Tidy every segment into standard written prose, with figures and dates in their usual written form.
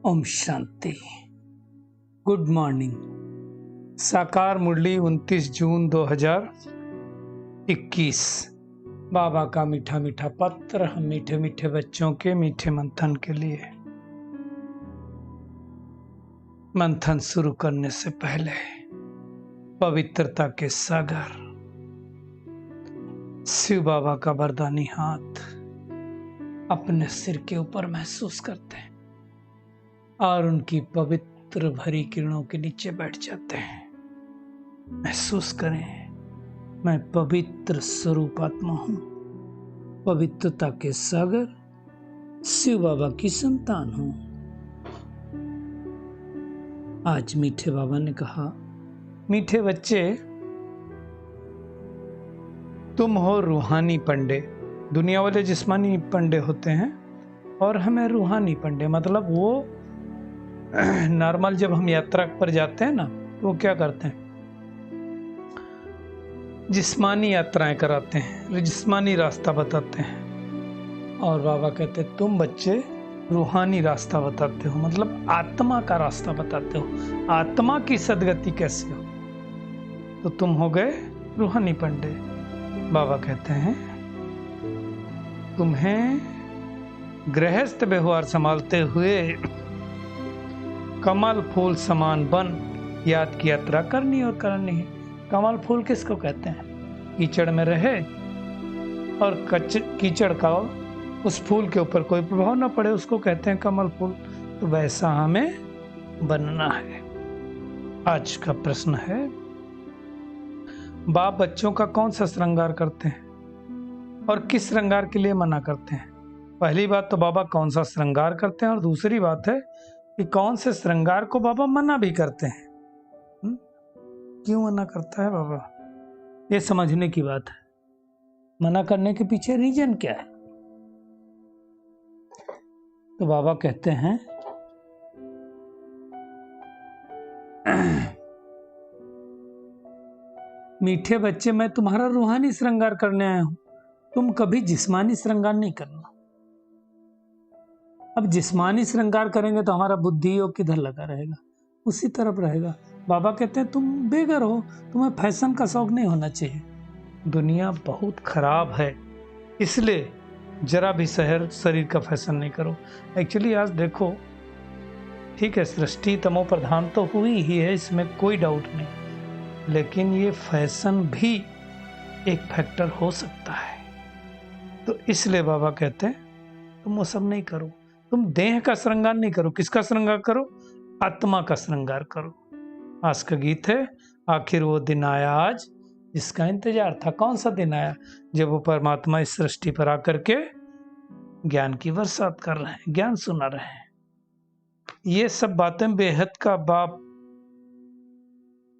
Om Shanti. Good morning. साकार मुरली 29 जून 2021। बाबा का मीठा मीठा पत्र हम मीठे मीठे बच्चों के मीठे मंथन के लिए। मंथन शुरू करने से पहले पवित्रता के सागर शिव बाबा का वरदानी हाथ अपने सिर के ऊपर महसूस करते हैं और उनकी पवित्र भरी किरणों के नीचे बैठ जाते हैं। महसूस करें, मैं पवित्र स्वरूप आत्मा हूं, पवित्रता के सागर शिव बाबा की संतान हूं। आज मीठे बाबा ने कहा, मीठे बच्चे, तुम हो रूहानी पंडे। दुनिया वाले जिस्मानी पंडे होते हैं और हमें रूहानी पंडे, मतलब वो नॉर्मल जब हम यात्रा पर जाते हैं ना, तो वो क्या करते हैं, जिस्मानी यात्राएं कराते हैं, जिस्मानी रास्ता बताते हैं। और बाबा कहते हैं तुम बच्चे रूहानी रास्ता बताते हो, मतलब आत्मा का रास्ता बताते हो, आत्मा की सदगति कैसे हो। तो तुम हो गए रूहानी पंडे। बाबा कहते हैं तुम्हें गृहस्थ व्यवहार संभालते हुए कमल फूल समान बन याद की यात्रा करनी और करनी है। कमल फूल किसको कहते हैं? कीचड़ में रहे और कीचड़ का उस फूल के ऊपर कोई प्रभाव ना पड़े, उसको कहते हैं कमल फूल। तो वैसा हमें बनना है। आज का प्रश्न है, बाप बच्चों का कौन सा श्रृंगार करते हैं और किस श्रृंगार के लिए मना करते हैं? पहली बात तो बाबा कौन सा श्रृंगार करते हैं, और दूसरी बात है कि कौन से श्रृंगार को बाबा मना भी करते हैं। क्यों मना करता है बाबा, ये समझने की बात है। मना करने के पीछे रीजन क्या है? तो बाबा कहते हैं मीठे बच्चे, मैं तुम्हारा रूहानी श्रृंगार करने आया हूं, तुम कभी जिस्मानी श्रृंगार नहीं करना। अब जिस्मानी श्रृंगार करेंगे तो हमारा बुद्धि योग किधर लगा रहेगा? उसी तरफ रहेगा। बाबा कहते हैं तुम बेगर हो, तुम्हें फैशन का शौक नहीं होना चाहिए। दुनिया बहुत खराब है, इसलिए जरा भी शरीर का फैशन नहीं करो। एक्चुअली आज देखो, ठीक है, सृष्टि तमो प्रधान तो हुई ही है, इसमें कोई डाउट नहीं, लेकिन ये फैशन भी एक फैक्टर हो सकता है। तो इसलिए बाबा कहते हैं तुम वो सब नहीं करो, तुम देह का श्रृंगार नहीं करो। किसका श्रृंगार करो? आत्मा का श्रृंगार करो। आज का गीत है, आखिर वो दिन आया आज जिसका इंतजार था। कौन सा दिन आया? जब वो परमात्मा इस सृष्टि पर आकर के ज्ञान की बरसात कर रहे हैं, ज्ञान सुना रहे हैं। ये सब बातें बेहद का बाप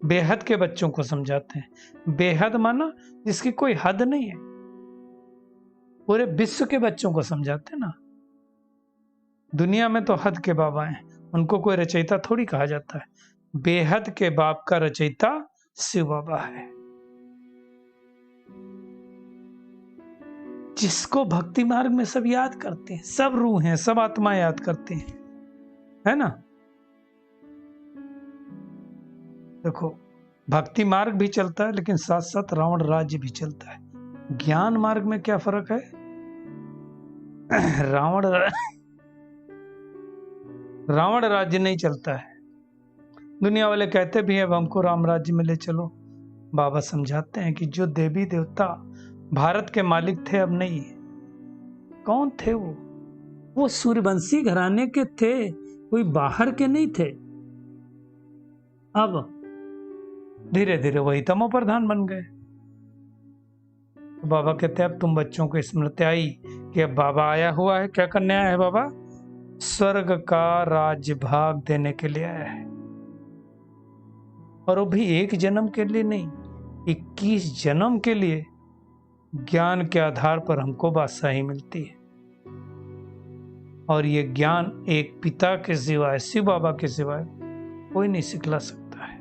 बेहद के बच्चों को समझाते हैं। बेहद माना जिसकी कोई हद नहीं है, पूरे विश्व के बच्चों को समझाते हैं ना। दुनिया में तो हद के बाबा हैं, उनको कोई रचयिता थोड़ी कहा जाता है। बेहद के बाप का रचयिता शिव बाबा है, जिसको भक्ति मार्ग में सब याद करते हैं, सब रूह हैं, सब आत्मा याद करते हैं, है ना। देखो, भक्ति मार्ग भी चलता है, लेकिन साथ साथ रावण राज्य भी चलता है। ज्ञान मार्ग में क्या फर्क है? रावण राज्य नहीं चलता है। दुनिया वाले कहते भी हैं अब हमको राम राज्य में ले चलो। बाबा समझाते हैं कि जो देवी देवता भारत के मालिक थे अब नहीं है। कौन थे वो सूर्यवंशी घराने के थे, कोई बाहर के नहीं थे। अब धीरे धीरे वही तमो प्रधान बन गए। तो बाबा कहते हैं अब तुम बच्चों को स्मृति आई कि अब बाबा आया हुआ है। क्या करने आया है बाबा? स्वर्ग का राज्य भाग देने के लिए आया है। और वो भी एक जन्म के लिए नहीं, 21 जन्म के लिए। ज्ञान के आधार पर हमको बादशाही मिलती है, और ये ज्ञान एक पिता के सिवाय, शिव बाबा के सिवाय कोई नहीं सिखला सकता है।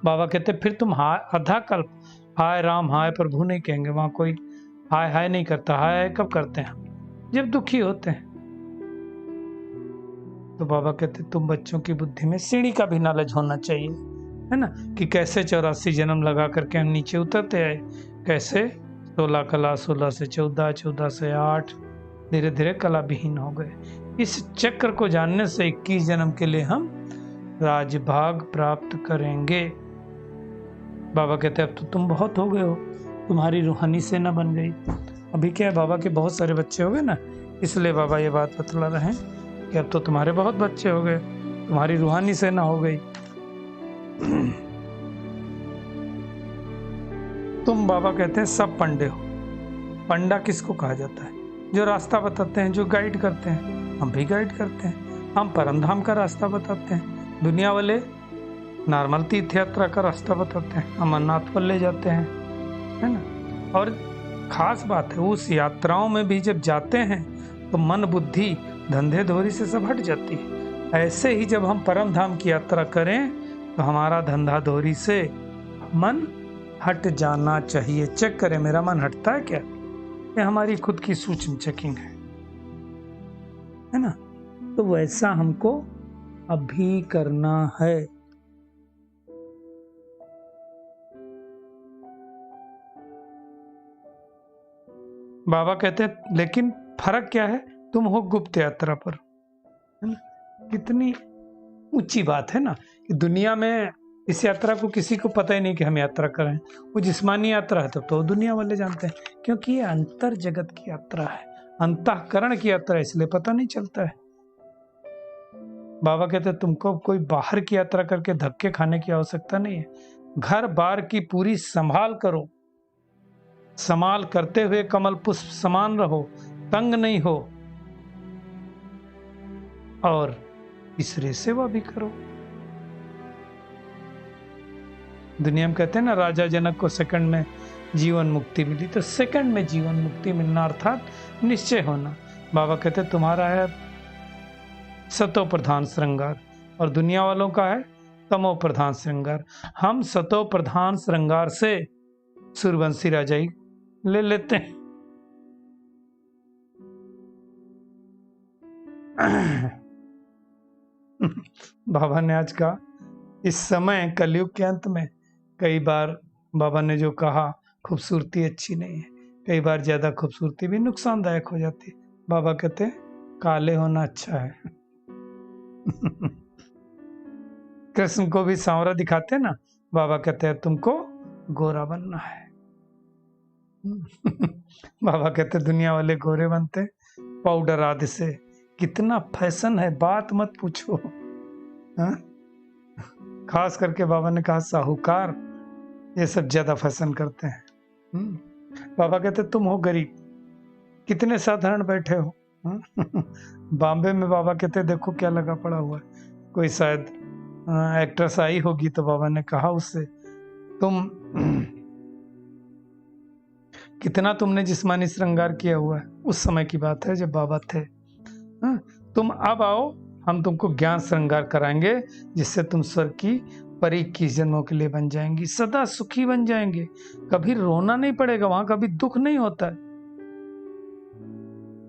बाबा कहते फिर तुम आधा कल्प हाय राम हाय प्रभु नहीं कहेंगे। वहां कोई हाय हाय नहीं करता। हाय हाय कब करते हैं? जब दुखी होते हैं। तो बाबा कहते तुम बच्चों की बुद्धि में सीढ़ी का भी नॉलेज होना चाहिए, है ना, कि कैसे 84 जन्म लगा करके हम नीचे उतरते आए, कैसे 16 कला, 16 से 14, 14 से 8, धीरे धीरे कला विहीन हो गए। इस चक्र को जानने से 21 जन्म के लिए हम राजभाग प्राप्त करेंगे। बाबा कहते अब तो तुम बहुत हो गए हो, तुम्हारी रूहानी सेना बन गई। अभी क्या है, बाबा के बहुत सारे बच्चे हो गए ना, इसलिए बाबा ये बात बतला रहे हैं कि अब तो तुम्हारे बहुत बच्चे हो गए, तुम्हारी रूहानी सेना हो गई। तुम बाबा कहते हैं सब पंडे हो। पंडा किसको कहा जाता है? जो रास्ता बताते हैं, जो गाइड करते हैं। हम भी गाइड करते हैं, हम परमधाम का रास्ता बताते हैं। दुनिया वाले नॉर्मल तीर्थ यात्रा का रास्ता बताते हैं, अमरनाथ पर ले जाते हैं, है ना। और खास बात है, उस यात्राओं में भी जब जाते हैं तो मन बुद्धि धंधे धोरी से सब हट जाती है। ऐसे ही जब हम परम धाम की यात्रा करें तो हमारा धंधा धोरी से मन हट जाना चाहिए। चेक करें, मेरा मन हटता है क्या? ये हमारी खुद की सूक्ष्म चेकिंग है ना। तो वैसा हमको अभी करना है। बाबा कहते हैं लेकिन फर्क क्या है, तुम हो गुप्त यात्रा पर, है ना। कितनी ऊंची बात है ना कि दुनिया में इस यात्रा को किसी को पता ही नहीं कि हम यात्रा कर रहे हैं। वो जिस्मानी यात्रा है तो दुनिया वाले जानते हैं, क्योंकि ये अंतर जगत की यात्रा है, अंतःकरण की यात्रा है, इसलिए पता नहीं चलता है। बाबा कहते हैं तुमको कोई बाहर की यात्रा करके धक्के खाने की आवश्यकता नहीं है। घर बार की पूरी संभाल करो, संभाल करते हुए कमल पुष्प समान रहो, तंग नहीं हो, और तीसरे सेवा भी करो। दुनिया में कहते हैं ना, राजा जनक को सेकंड में जीवन मुक्ति मिली, तो सेकंड में जीवन मुक्ति मिलना अर्थात निश्चय होना। बाबा कहते हैं तुम्हारा है सतो प्रधान श्रृंगार और दुनिया वालों का है तमो प्रधान श्रृंगार। हम सतो प्रधान श्रृंगार से सूर्यवंशी राजा ही ले लेते हैं। बाबा ने आज कहा, इस समय कलयुग के अंत में कई बार बाबा ने जो कहा, खूबसूरती अच्छी नहीं है, कई बार ज्यादा खूबसूरती भी नुकसानदायक हो जाती है। बाबा कहते हैं काले होना अच्छा है। कृष्ण को भी सांवरा दिखाते ना, बाबा कहते हैं तुमको गोरा बनना है। बाबा कहते दुनिया वाले गोरे बनते पाउडर आदि से, कितना फैशन है बात मत पूछो। हाँ? खास करके बाबा ने कहा साहूकार ये सब ज्यादा फैशन करते हैं। बाबा कहते तुम हो गरीब, कितने साधारण बैठे हो। बॉम्बे में बाबा कहते देखो क्या लगा पड़ा हुआ है। कोई शायद एक्ट्रेस आई होगी तो बाबा ने कहा उससे, तुम कितना तुमने जिस्मानी श्रृंगार किया हुआ है। उस समय की बात है जब बाबा थे। तुम अब आओ, हम तुमको ज्ञान श्रृंगार कराएंगे, जिससे तुम स्वर्ग की परी 21 जन्मों के लिए बन जाएंगी, सदा सुखी बन जाएंगे, कभी रोना नहीं पड़ेगा, वहां कभी दुख नहीं होता है।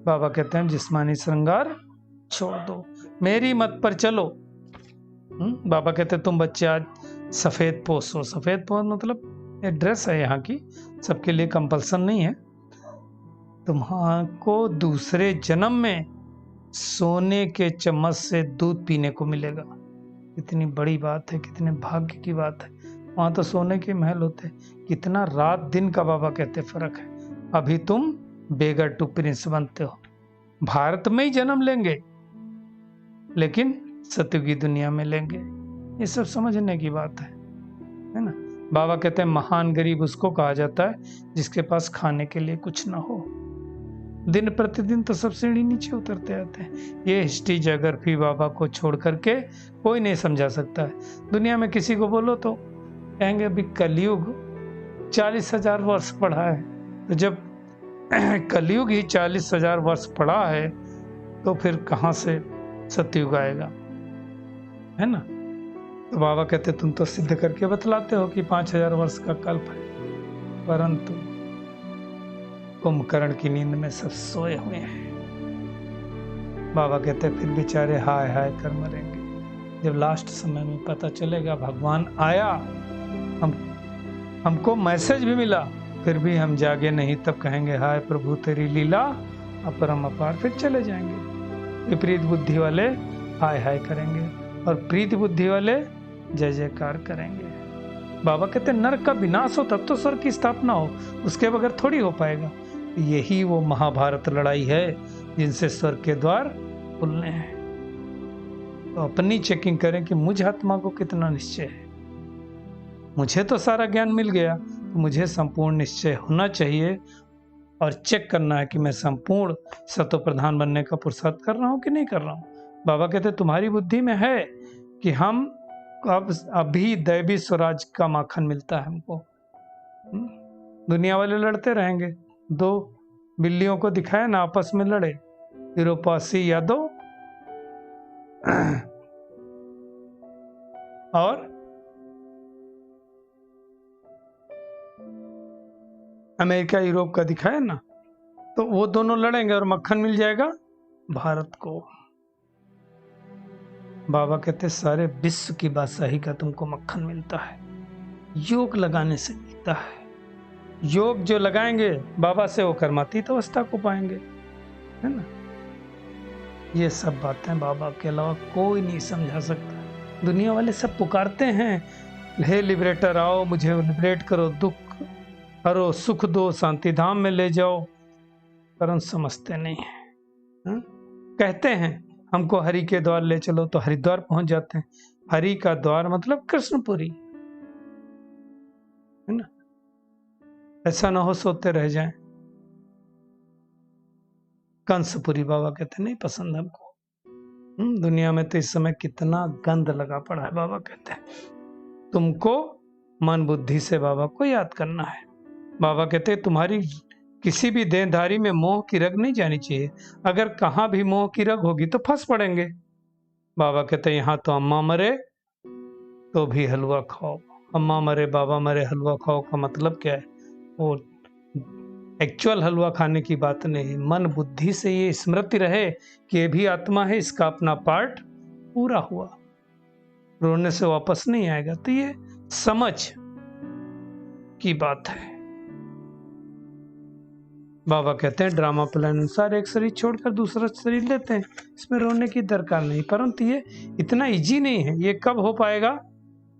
बाबा कहते हैं जिस्मानी श्रृंगार छोड़ दो, मेरी मत पर चलो। बाबा कहते तुम बच्चे आज सफेद पोसो। सफेद पोस मतलब एक ड्रेस है यहाँ की, सबके लिए कंपल्सन नहीं है। तुम्हारे दूसरे जन्म में सोने के चम्मच से दूध पीने को मिलेगा। कितनी बड़ी बात है, कितने भाग्य की बात है। वहां तो सोने के महल होते, कितना रात दिन का बाबा कहते फर्क है। अभी तुम बेगर टू प्रिंस बनते हो, भारत में ही जन्म लेंगे लेकिन सतयुगी दुनिया में लेंगे। ये सब समझने की बात है ना। बाबा कहते हैं महान गरीब उसको कहा जाता है जिसके पास खाने के लिए कुछ ना हो। दिन प्रतिदिन तो सब सीढ़ी नीचे उतरते आते हैं। ये हिस्ट्री ज्योग्राफी बाबा को छोड़ करके कोई नहीं समझा सकता है। दुनिया में किसी को बोलो तो कहेंगे अभी कलयुग 40,000 वर्ष पड़ा है। तो जब कलयुग ही 40,000 वर्ष पड़ा है तो फिर कहाँ से सतयुग आएगा, है ना। तो बाबा कहते तुम तो सिद्ध करके बतलाते हो कि 5,000 वर्ष का कल्प है, परंतु कुंभकर्ण की नींद में सब सोए हुए हैं। बाबा कहते फिर बेचारे हाय हाय कर मरेंगे। जब लास्ट समय में पता चलेगा भगवान आया, हमको मैसेज भी मिला, फिर भी हम जागे नहीं, तब कहेंगे हाय प्रभु तेरी लीला अपरम अपार, फिर चले जाएंगे। विपरीत बुद्धि वाले हाय हाय करेंगे और प्रीत बुद्धि वाले जय जयकार करेंगे। बाबा कहते नरक का विनाश हो तब तो स्वर्ग की स्थापना हो, उसके बगैर थोड़ी हो पाएगा। यही वो महाभारत लड़ाई है जिनसे स्वर्ग के द्वार खुलने हैं। तो अपनी चेकिंग करें कि मुझ आत्मा को कितना निश्चय है। मुझे तो सारा ज्ञान मिल गया, तो मुझे संपूर्ण निश्चय होना चाहिए और चेक करना है कि मैं संपूर्ण सतो प्रधान बनने का पुरुषार्थ कर रहा हूं कि नहीं कर रहा हूं। बाबा कहते तुम्हारी बुद्धि में है कि हम अभी दैवी स्वराज का माखन मिलता है हमको। दुनिया वाले लड़ते रहेंगे। दो बिल्लियों को दिखाया ना, आपस में लड़े, विरूपाक्षी यादव और अमेरिका यूरोप का दिखाया ना, तो वो दोनों लड़ेंगे और मक्खन मिल जाएगा भारत को। बाबा कहते सारे विश्व की बादशाही का तुमको मक्खन मिलता है, योग लगाने से मिलता है। योग जो लगाएंगे बाबा से वो कर्मातीत अवस्था को पाएंगे, है ना। ये सब बातें बाबा के अलावा कोई नहीं समझा सकता। दुनिया वाले सब पुकारते हैं हे लिबरेटर आओ, मुझे लिबरेट करो, दुख हरो, सुख दो, शांति धाम में ले जाओ, परंतु समझते नहीं है। कहते हैं हमको हरि के द्वार ले चलो, तो हरिद्वार पहुंच जाते हैं। हरि का द्वार मतलब कृष्णपुरी, है ना। ऐसा ना हो सोते रह जाएं। कंसपुरी बाबा कहते नहीं पसंद हमको। दुनिया में तो इस समय कितना गंद लगा पड़ा है। बाबा कहते हैं तुमको मन बुद्धि से बाबा को याद करना है। बाबा कहते हैं तुम्हारी किसी भी देहधारी में मोह की रग नहीं जानी चाहिए। अगर कहां भी मोह की रग होगी तो फंस पड़ेंगे। बाबा कहते हैं यहाँ तो अम्मा मरे तो भी हलवा खाओ। अम्मा मरे बाबा मरे हलवा खाओ का मतलब क्या है? वो एक्चुअल हलवा खाने की बात नहीं। मन बुद्धि से ये स्मृति रहे कि ये भी आत्मा है, इसका अपना पार्ट पूरा हुआ, रोने से वापस नहीं आएगा। तो ये समझ की बात है। बाबा कहते हैं ड्रामा प्लान अनुसार एक शरीर छोड़कर दूसरा शरीर लेते हैं, इसमें रोने की दरकार नहीं। परंतु ये इतना इजी नहीं है। ये कब हो पाएगा?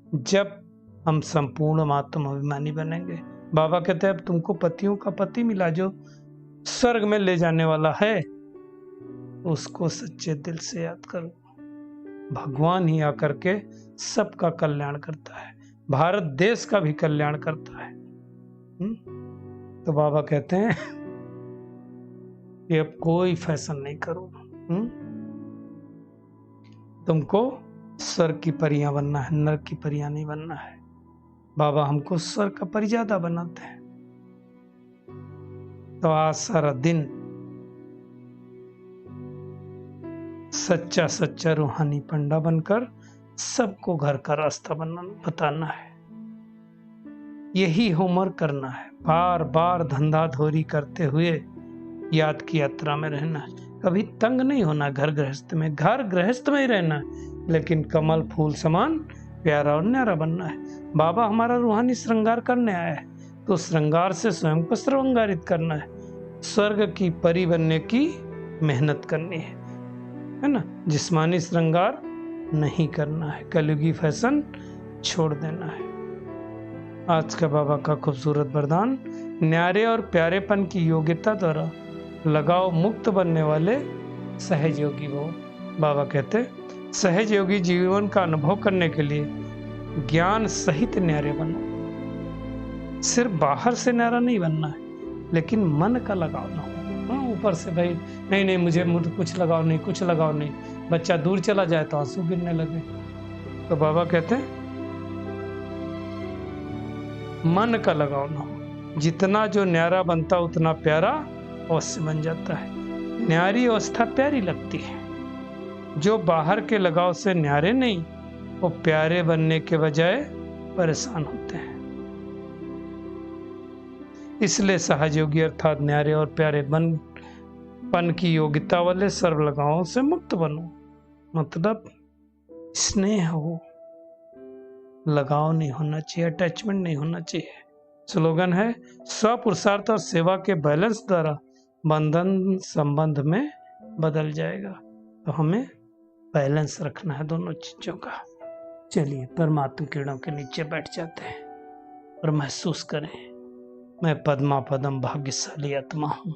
जब हम संपूर्ण आत्म अभिमानी बनेंगे। बाबा कहते हैं अब तुमको पतियों का पति मिला जो स्वर्ग में ले जाने वाला है, उसको सच्चे दिल से याद करो। भगवान ही आकर के सबका कल्याण करता है, भारत देश का भी कल्याण करता है। तो बाबा कहते हैं कि अब कोई फैशन नहीं करो, तुमको स्वर्ग की परियां बनना है, नरक की परियां नहीं बनना है। बाबा हमको स्वर्ग का परिजादा बनाते हैं। तो आज सारा दिन सच्चा सच्चा रूहानी पंडा बनकर सबको घर का रास्ता बताना है। यही होमवर्क करना है। बार बार धंधाधोरी करते हुए याद की यात्रा में रहना है। कभी तंग नहीं होना। घर गृहस्थ में ही रहना है, लेकिन कमल फूल समान प्यारा और न्यारा बनना है। बाबा हमारा रूहानी श्रृंगार करने आया है, तो श्रृंगार से स्वयं को श्रृंगारित करना है। स्वर्ग की परी बनने की मेहनत करनी है ना। जिस्मानी श्रृंगार नहीं करना है। कलयुगी फैशन छोड़ देना है। आज का बाबा का खूबसूरत वरदान, न्यारे और प्यारेपन की योग्यता द्वारा लगाव मुक्त बनने वाले सहज योगी हो। बाबा कहते सहज योगी जीवन का अनुभव करने के लिए ज्ञान सहित न्यारे बनो। सिर्फ बाहर से न्यारा नहीं बनना है, लेकिन मन का लगाव ना हो। ऊपर से भाई नहीं मुझे कुछ लगाव नहीं, कुछ लगाव नहीं, बच्चा दूर चला जाए तो आंसू गिरने लगे। तो बाबा कहते हैं मन का लगाव ना हो। जितना जो न्यारा बनता उतना प्यारा अवश्य बन जाता है। न्यारी अवस्था प्यारी लगती है। जो बाहर के लगाव से न्यारे नहीं, वो प्यारे बनने के बजाय परेशान होते हैं। इसलिए सहजयोगी अर्थात न्यारे और प्यारे पन की योग्यता वाले सर्व लगावों से मुक्त बनो। मतलब स्नेह हो, लगाव नहीं होना चाहिए, अटैचमेंट नहीं होना चाहिए। स्लोगन है स्वपुरुषार्थ और सेवा के बैलेंस द्वारा बंधन संबंध में बदल जाएगा। तो हमें बैलेंस रखना है दोनों चीजों का। चलिए परमात्मा किरणों के नीचे बैठ जाते हैं और महसूस करें, मैं पद्मा पदम भाग्यशाली आत्मा हूं।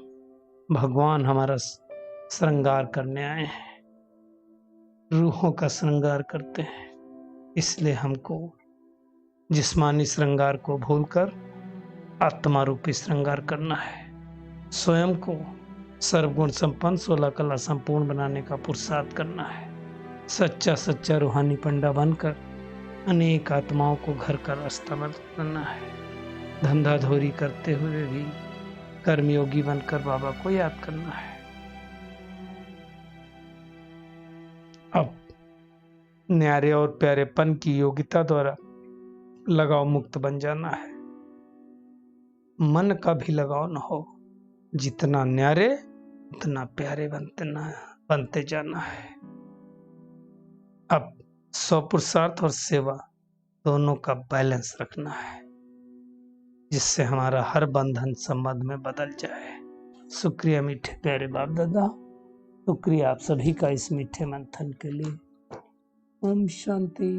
भगवान हमारा श्रृंगार करने आए हैं, रूहों का श्रृंगार करते हैं। इसलिए हमको जिस्मानी श्रृंगार को भूलकर आत्मा रूपी श्रृंगार करना है। स्वयं को सर्वगुण संपन्न 16 कला संपूर्ण बनाने का पुरुषार्थ करना है। सच्चा रूहानी पंडा बनकर अनेक आत्माओं को घर का रास्ता बनाना है। धंधाधोरी करते हुए भी कर्मयोगी बनकर बाबा को याद करना है। अब न्यारे और प्यारेपन की योग्यता द्वारा लगाव मुक्त बन जाना है। मन का भी लगाव न हो, जितना न्यारे उतना प्यारे बनते जाना है। अब स्वपुरुषार्थ और सेवा दोनों का बैलेंस रखना है, जिससे हमारा हर बंधन संबंध में बदल जाए। शुक्रिया मीठे प्यारे बाप दादा, शुक्रिया आप सभी का इस मीठे मंथन के लिए। ओम शांति।